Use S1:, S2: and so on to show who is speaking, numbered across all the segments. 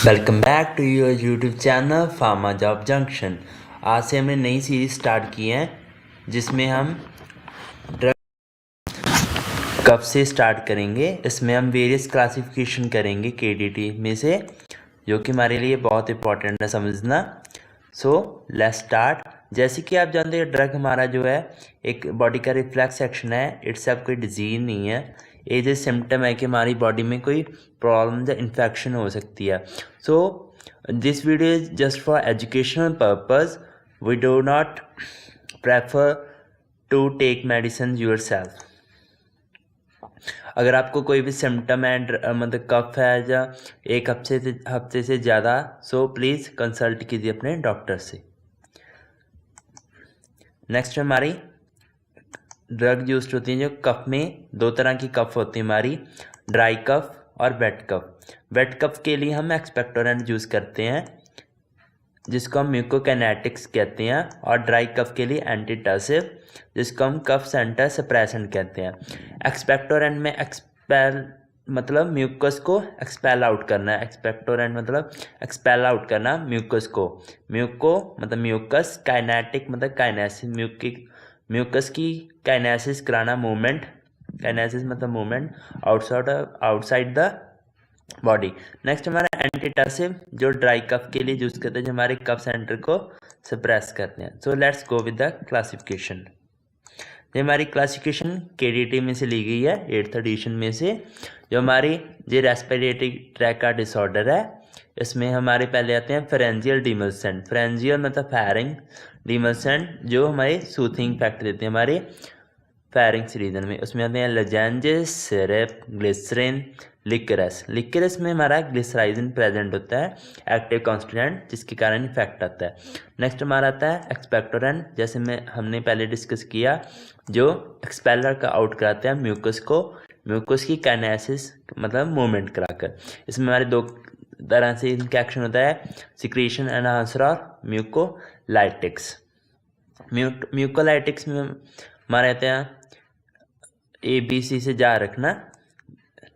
S1: Welcome back to your YouTube channel pharma job junction. आज से हमने नई सीरीज स्टार्ट की है जिसमें हम ड्रग कब से स्टार्ट करेंगे। इसमें हम वेरियस क्लासिफिकेशन करेंगे केडीटी में से, जो कि हमारे लिए बहुत इंपॉर्टेंट है समझना। So let's start. जैसे कि आप जानते हैं ड्रग हमारा जो है एक बॉडी का रिफ्लेक्स एक्शन है, इट्स अब कोई डिजीज नहीं है। ये जो सिम्टम है कि हमारी बॉडी में कोई प्रॉब्लम या इन्फेक्शन हो सकती है। So this video is just for educational purpose. We do not prefer to take medicine yourself. अगर आपको कोई भी सिम्टम है, मतलब कफ है या एक हफ्ते से ज़्यादा, सो प्लीज़ कंसल्ट कीजिए अपने डॉक्टर से। नेक्स्ट हमारी ड्रग यूज होती है जो कफ में, दो तरह की कफ होती है हमारी, ड्राई कफ और वेट कफ। वेट कफ के लिए हम एक्सपेक्टोरेंट यूज़ करते हैं जिसको हम म्यूकोकाइनेटिक्स कहते हैं, और ड्राई कफ के लिए एंटीटसिव जिसको हम कफ सेंटर सप्रेसेंट कहते हैं। एक्सपेक्टोरेंट में एक्सपेल मतलब म्यूकस को एक्सपेल आउट करना है। एक्सपेक्टोरेंट मतलब एक्सपेल आउट करना म्यूकस को। म्यूको मतलब म्यूकस, काइनेटिक मतलब काइनेसिस, म्यूकस की काइनेसिस कराना, मूवमेंट, काइनेसिस मतलब movement outside the body. Next हमारा एंटीटसिव जो ड्राई कफ के लिए यूज करते हैं, जो हमारे कफ सेंटर को सप्रेस करते हैं। So let's go with the classification. ये हमारी क्लासिफिकेशन केडीटी में से ली गई है, 8th एडिशन में से। जो हमारी ये रेस्पिरेटरी ट्रैक का डिसऑर्डर है, इसमें हमारे पहले आते हैं फेरेंजियल डिमल्सेंट। फेरेंजियल मतलब फेरिंग, डिमल्सेंट जो हमारे सूथिंग इफेक्ट देते हैं हमारे फेरिंग्स रीजन में। उसमें आते हैं लजेंजेस, सिरप, ग्लिसरीन, लिकरस। लिकरस में हमारा ग्लिसराइजिन प्रेजेंट होता है, एक्टिव कॉन्स्टिट्यूएंट, जिसके कारण इफेक्ट आता है। नेक्स्ट हमारा आता है एक्सपेक्टोरेंट, जैसे में हमने पहले डिस्कस किया, जो एक्सपेलर का आउट कराते हैं म्यूकस को, म्यूकस की काइनेसिस मतलब मूवमेंट कराकर। इसमें हमारे दो तरह से इनका एक्शन होता है, सिक्रीशन एनहांसर और म्यूकोलाइटिक्स। म्यूकोलाइटिक्स में हमारे आते हैं ABC से जा रखना,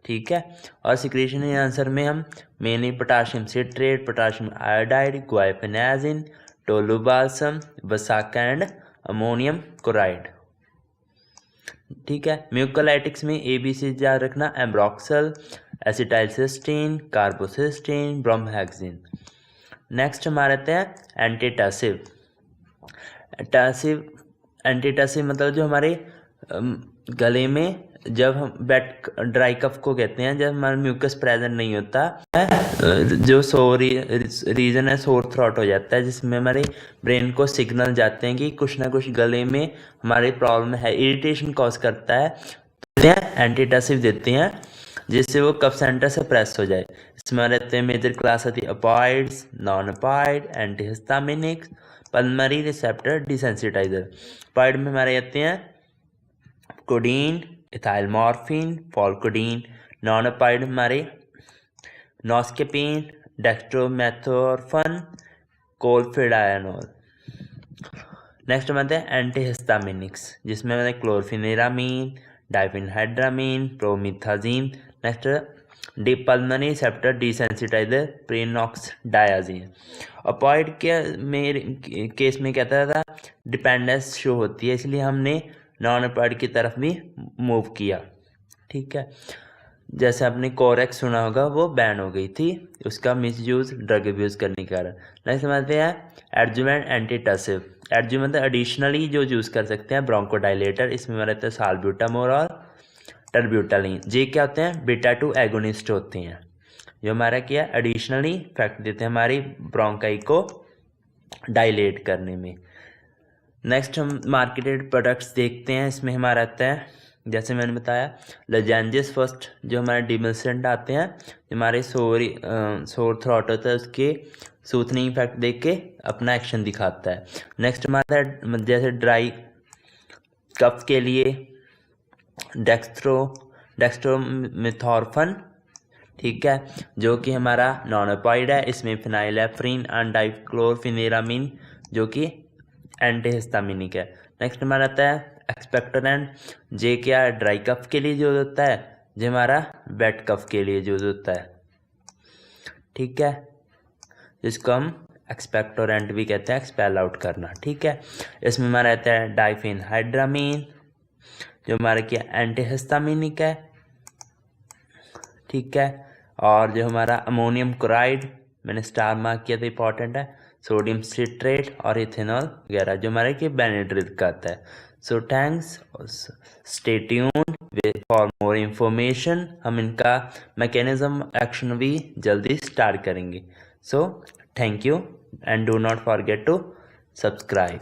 S1: ठीक है। और सिक्रेशन आंसर में हम mainly potassium citrate, potassium iodide, guaifenesin, tolu balsam, vasaka and ammonium chloride, ठीक है। म्यूकोलाइटिक्स में ABC जा रखना, ambroxol, acetylcysteine, carbocisteine, bromhexine. Next हमारे आते हैं एंटीटसिव। एंटीटसिव मतलब जो हमारे गले में, जब हम वेट ड्राई कफ को कहते हैं, जब हमारा म्यूकस प्रेजेंट नहीं होता है, जो रीजन है सोर थ्रोट हो जाता है, जिसमें हमारे ब्रेन को सिग्नल जाते हैं कि कुछ ना कुछ गले में हमारे प्रॉब्लम है, इरिटेशन कॉज करता है, तो एंटीटसिव देते हैं जिससे वो कफ सेंटर से प्रेस हो जाए। इसमें रहते हैं मेजर क्लास आती है अपॉइड्स, नॉन अपॉइड, एंटीहिस्टामिनिक्स, पल्मरी रिसेप्टर डिसेंसिटाइजर। अपॉइड में हमारे आते हैं कोडीन, इथाइल मॉर्फिन, फॉलकोडीन। नॉन अपॉइड हमारे नॉस्केपिन, डेक्स्ट्रोमेथोर्फन, कोलफिडाइनोल। नेक्स्ट हमारे हैं एंटीहिस्टामिनिक्स, जिसमें हमारे chlorpheniramine, diphenhydramine, promethazine. Next pulmonary receptor desensitizer, prenoxdiazine. Opioid के केस में कहता था डिपेंडेंस शो होती है, इसलिए हमने नॉन अपॉइड की तरफ भी मूव किया, ठीक है। जैसे आपने कोरेक्स सुना होगा, वो बैन हो गई थी उसका मिसयूज ड्रग अब्यूज करने के कारण। नेक्स्ट समझते हैं एडजुवेंट एंटीटसिव। एडजुवेंट एडिशनली जो यूज़ कर सकते हैं ब्रोंकोडाइलेटर, इसमें रहते हैं साल्ब्यूटामोल और टर्ब्यूटालिन। ये क्या होते हैं, बीटा 2 एगोनिस्ट होते हैं, जो हमारा क्या एडिशनली इफेक्ट देते हैं हमारी ब्रोंकाई को डायलेट करने में। नेक्स्ट हम मार्केटेड प्रोडक्ट्स देखते हैं। इसमें हमारा आता है, जैसे मैंने बताया, लजेंजेस फर्स्ट, जो हमारे डिमल्सेंट आते हैं, हमारे सोर थ्रोट होता है, उसके सूथनिंग इफेक्ट देख के अपना एक्शन दिखाता है। नेक्स्ट हमारा जैसे ड्राई कफ के लिए डेक्स्ट्रोमेथोर्फन, ठीक है, जो कि हमारा नॉन अपॉइड है। इसमें फिनाइलेफ्रिन एंड डाइक्लोरफिनेरामीन जो कि एंटीहिस्टामिनिक है। नेक्स्ट हमारा आता है एक्सपेक्टोरेंट, जे क्या ड्राई कफ के लिए यूज होता है, जो हमारा वेट कफ के लिए यूज होता है, ठीक है। जिसको हम एक्सपेक्टोरेंट भी कहते हैं, एक्सपेल आउट करना। ठीक है, इसमें हमारा रहता है डाइफेनहाइड्रामीन जो हमारा क्या एंटीहिस्टामिनिक है। ठीक है, और जो हमारा अमोनियम क्लोराइड मैंने स्टार मार्क किया था, इंपॉर्टेंट है, सोडियम सिट्रेट और इथेनॉल वगैरह जो हमारे कि बेनेड्रिल का आता है। So thanks, stay tuned for more information. हम इनका मैकेनिज्म एक्शन भी जल्दी स्टार्ट करेंगे। So thank you and do not forget to subscribe.